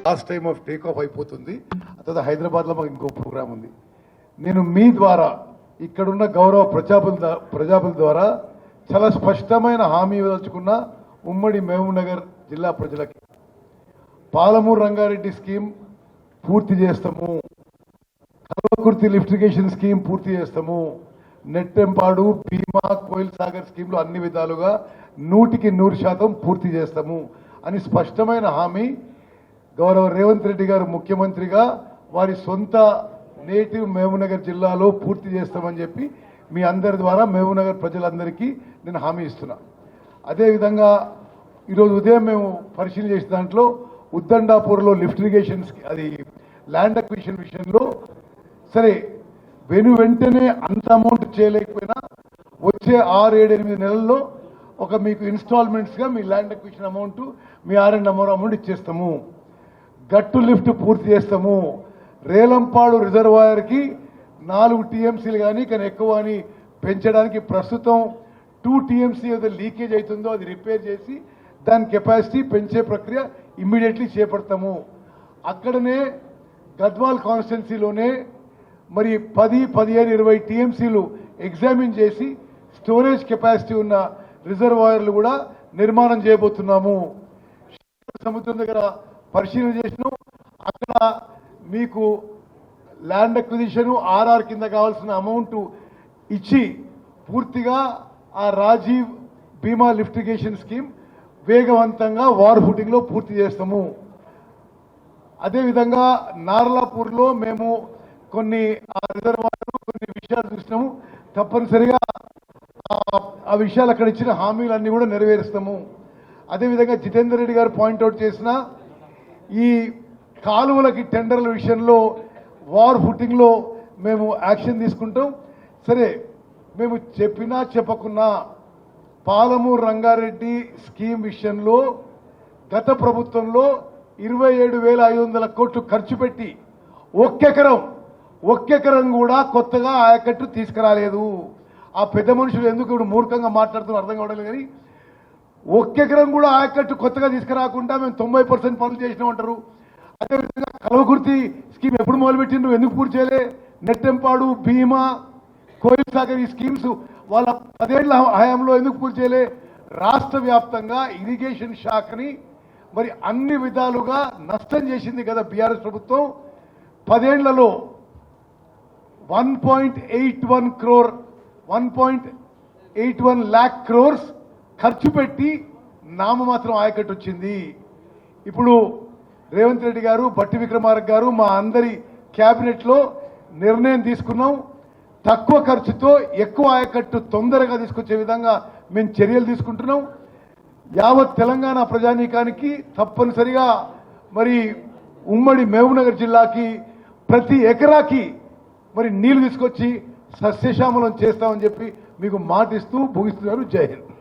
Last time of take off అయిపోతుంది. తర్వాత హైదరాబాద్లో మాకు ఇంకో ప్రోగ్రామ్ ఉంది. నేను మీ ద్వారా ఇక్కడున్న గౌరవ ప్రజాపతి ద్వారా చాలా స్పష్టమైన హామీ ఇవ్వదలుచుకున్న ఉమ్మడి మహబూబ్ నగర్ జిల్లా ప్రజలకి పాలమూరు రంగారెడ్డి స్కీమ్ పూర్తి చేస్తాము, కల్వకుర్తి లిఫ్టిగేషన్ స్కీమ్ పూర్తి చేస్తాము, నెట్టెంపాడు భీమా కోయిల్ సాగర్ స్కీమ్లో అన్ని విధాలుగా 100% పూర్తి చేస్తాము అని స్పష్టమైన హామీ గౌరవ రేవంత్ రెడ్డి గారు ముఖ్యమంత్రిగా వారి సొంత నేటివ్ మహబూబ్ నగర్ జిల్లాలో పూర్తి చేస్తామని చెప్పి మీ అందరి ద్వారా మహబూబ్ నగర్ ప్రజలందరికీ నేను హామీ ఇస్తున్నా. అదేవిధంగా ఈరోజు ఉదయం మేము పరిశీలన చేసిన దాంట్లో ఉద్దండాపూర్లో లిఫ్ట్ ఇరిగేషన్స్ అది ల్యాండ్ అక్విజిషన్ విషయంలో సరే వెంటనే అంత అమౌంట్ చేయలేకపోయినా వచ్చే 6-7-8 నెలల్లో ఒక మీకు ఇన్స్టాల్మెంట్స్గా మీ ల్యాండ్ అక్విజిషన్ అమౌంట్ మీ R&R అమౌంట్ ఇచ్చేస్తాము. గట్టు లిఫ్ట్ పూర్తి చేస్తాము. రేలంపాడు రిజర్వాయర్కి 4 TMCలు కానీ ఎక్కువ అని పెంచడానికి ప్రస్తుతం 2 TMC ఏదో లీకేజ్ అవుతుందో అది రిపేర్ చేసి దాని కెపాసిటీ పెంచే ప్రక్రియ ఇమ్మీడియట్లీ చేపడతాము. అక్కడనే గద్వాల్ కాన్స్టిట్యున్సీలోనే మరి 10, 15, 20 TMCలు ఎగ్జామిన్ చేసి స్టోరేజ్ కెపాసిటీ ఉన్న రిజర్వాయర్లు కూడా నిర్మాణం చేయబోతున్నాము. సముద్రం దగ్గర పరిశీలన చేసినాం. అక్కడ మీకు ల్యాండ్ అక్విజిషన్ RR కింద కావాల్సిన అమౌంట్ ఇచ్చి పూర్తిగా ఆ రాజీవ్ భీమా లిఫ్టిగేషన్ స్కీమ్ వేగవంతంగా వార్ ఫుటింగ్లో పూర్తి చేస్తాము. అదేవిధంగా నార్లాపూర్లో మేము కొన్ని రిజర్వాయర్లు కొన్ని విషయాలు చూసినాము. తప్పనిసరిగా ఆ విషయాలు అక్కడ ఇచ్చిన హామీలన్నీ కూడా నెరవేరుస్తాము. అదేవిధంగా జితేందర్ రెడ్డి గారు పాయింట్అవుట్ చేసిన ఈ కాలువలకి టెండర్ల విషయంలో వార్ ఫుటింగ్లో మేము యాక్షన్ తీసుకుంటాం. సరే మేము చెప్పినా చెప్పకున్నా పాలమూరు రంగారెడ్డి స్కీమ్ విషయంలో గత ప్రభుత్వంలో 27,500 కోట్లు ఖర్చు పెట్టి ఒక్కెకరం కూడా కొత్తగా ఆయకట్టు తీసుకురాలేదు. ఆ పెద్ద మనుషులు ఎందుకు ఇప్పుడు మూర్ఖంగా మాట్లాడుతున్నారు అర్థం కావడం కానీ ఒక్కెకరం కూడా ఆయకట్టు కొత్తగా తీసుకురాకుండా మేము 90% పనులు చేసినాం అంటారు. అదేవిధంగా కల్వకుర్తి స్కీమ్ ఎప్పుడు మొదలుపెట్టిండ్రు, ఎందుకు పూర్తి చేయలే? నెట్టెంపాడు భీమా కోయిల్ సాగర్ ఈ స్కీమ్స్ వాళ్ళ 10 ఏళ్ల హయాంలో ఎందుకు పూర్తి చేయలే? రాష్ట్ర వ్యాప్తంగా ఇరిగేషన్ శాఖని మరి అన్ని విధాలుగా నష్టం చేసింది కదా బీఆర్ఎస్ ప్రభుత్వం. 10 ఏళ్లలో 1.81 lakh crores ఖర్చు పెట్టి నామమాత్రం ఆయకట్టు వచ్చింది. ఇప్పుడు రేవంత్ రెడ్డి గారు బట్టి విక్రమార్క గారు మా అందరి క్యాబినెట్లో నిర్ణయం తీసుకున్నాం. తక్కువ ఖర్చుతో ఎక్కువ ఆయకట్టు తొందరగా తీసుకొచ్చే విధంగా మేము చర్యలు తీసుకుంటున్నాం. యావత్ తెలంగాణ ప్రజానీకానికి తప్పనిసరిగా మరి ఉమ్మడి మహబూబ్ నగర్ జిల్లాకి ప్రతి ఎకరాకి మరి నీళ్లు తీసుకొచ్చి సస్యశ్యామలం చేస్తామని చెప్పి మీకు మాటిస్తూ ముగిస్తున్నారు. జై హింద్.